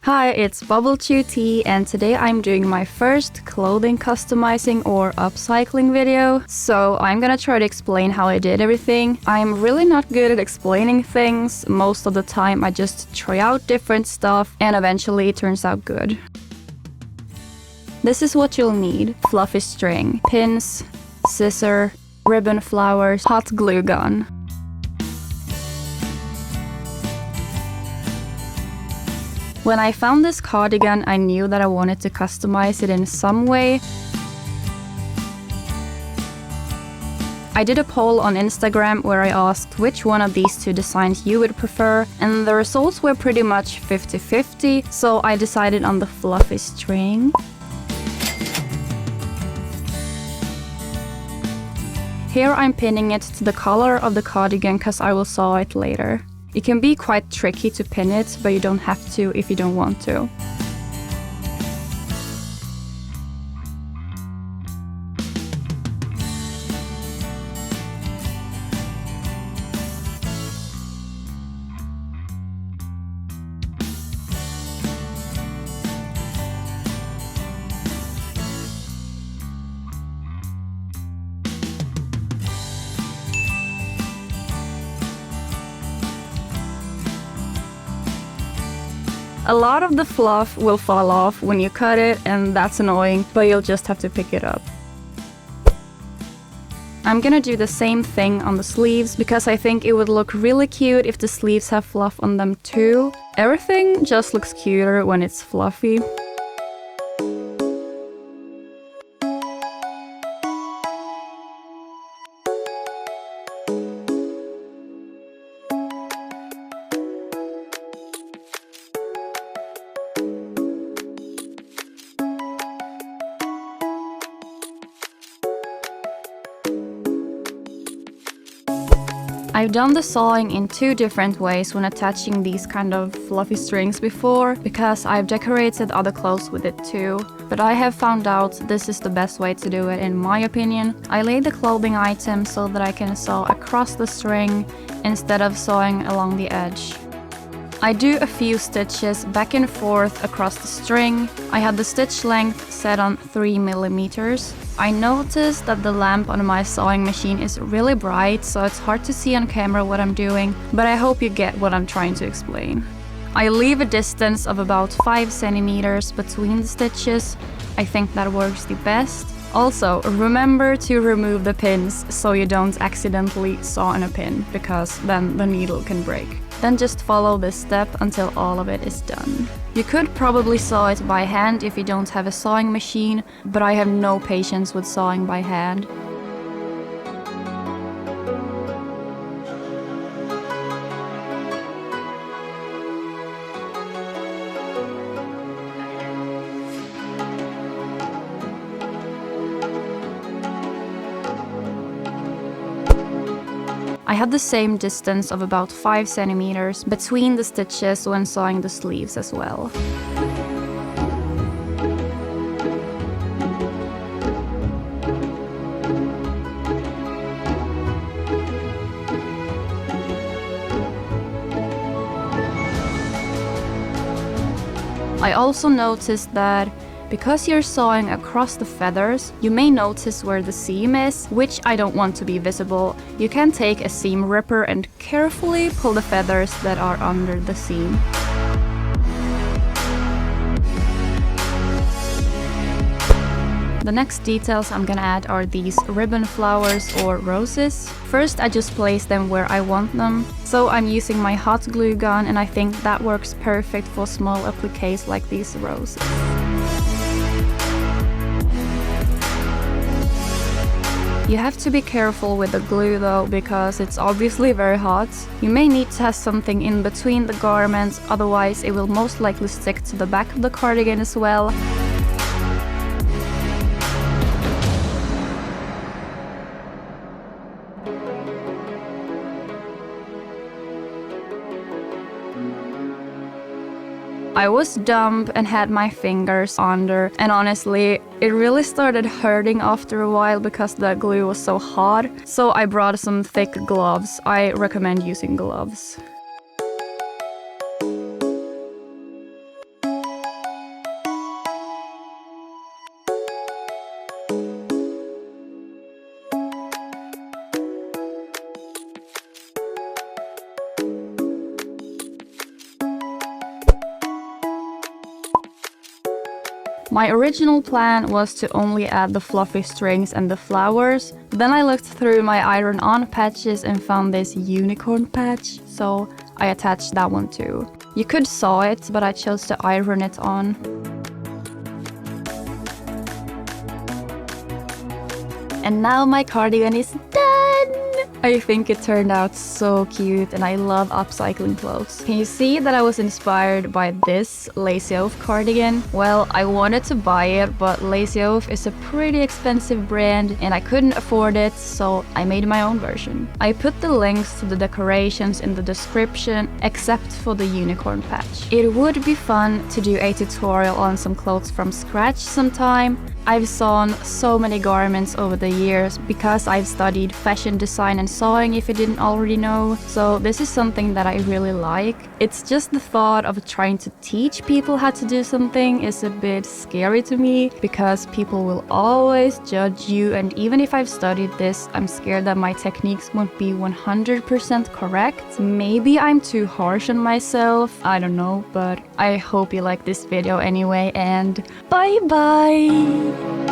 Hi, it's BubbleChuTea, and today I'm doing my first clothing customizing or upcycling video. So I'm gonna try to explain how I did everything. I'm really not good at explaining things. Most of the time I just try out different stuff and eventually it turns out good. This is what you'll need: fluffy string, pins, scissor, ribbon flowers, hot glue gun. When I found this cardigan, I knew that I wanted to customize it in some way. I did a poll on Instagram where I asked which one of these two designs you would prefer, and the results were pretty much 50-50, so I decided on the fluffy string. Here I'm pinning it to the color of the cardigan because I will sew it later. It can be quite tricky to pin it, but you don't have to if you don't want to. A lot of the fluff will fall off when you cut it, and that's annoying, but you'll just have to pick it up. I'm gonna do the same thing on the sleeves because I think it would look really cute if the sleeves have fluff on them too. Everything just looks cuter when it's fluffy. I've done the sewing in two different ways when attaching these kind of fluffy strings before, because I've decorated other clothes with it too. But I have found out this is the best way to do it in my opinion. I lay the clothing item so that I can sew across the string instead of sewing along the edge. I do a few stitches back and forth across the string. I had the stitch length set on 3 millimeters. I noticed that the lamp on my sewing machine is really bright, so it's hard to see on camera what I'm doing, but I hope you get what I'm trying to explain. I leave a distance of about 5 centimeters between the stitches. I think that works the best. Also, remember to remove the pins so you don't accidentally sew on a pin, because then the needle can break. Then just follow this step until all of it is done. You could probably sew it by hand if you don't have a sewing machine, but I have no patience with sewing by hand. I had the same distance of about 5 centimeters between the stitches when sewing the sleeves as well. I also noticed that because you're sewing across the feathers, you may notice where the seam is, which I don't want to be visible. You can take a seam ripper and carefully pull the feathers that are under the seam. The next details I'm gonna add are these ribbon flowers or roses. First, I just place them where I want them. So I'm using my hot glue gun, and I think that works perfect for small appliques like these roses. You have to be careful with the glue though, because it's obviously very hot. You may need to have something in between the garments, otherwise it will most likely stick to the back of the cardigan as well. I was dumb and had my fingers under, and honestly, it really started hurting after a while because the glue was so hot. So I brought some thick gloves. I recommend using gloves. My original plan was to only add the fluffy strings and the flowers. Then I looked through my iron-on patches and found this unicorn patch, so I attached that one too. You could sew it, but I chose to iron it on. And now my cardigan is done! I think it turned out so cute and I love upcycling clothes. Can you see that I was inspired by this Lazy Oaf cardigan? Well, I wanted to buy it, but Lazy Oaf is a pretty expensive brand and I couldn't afford it, so I made my own version. I put the links to the decorations in the description, except for the unicorn patch. It would be fun to do a tutorial on some clothes from scratch sometime. I've sewn so many garments over the years because I've studied fashion design and sewing, if you didn't already know. So this is something that I really like. It's just the thought of trying to teach people how to do something is a bit scary to me because people will always judge you, and even if I've studied this, I'm scared that my techniques won't be 100% correct. Maybe I'm too harsh on myself, I don't know, but I hope you like this video anyway, and bye bye!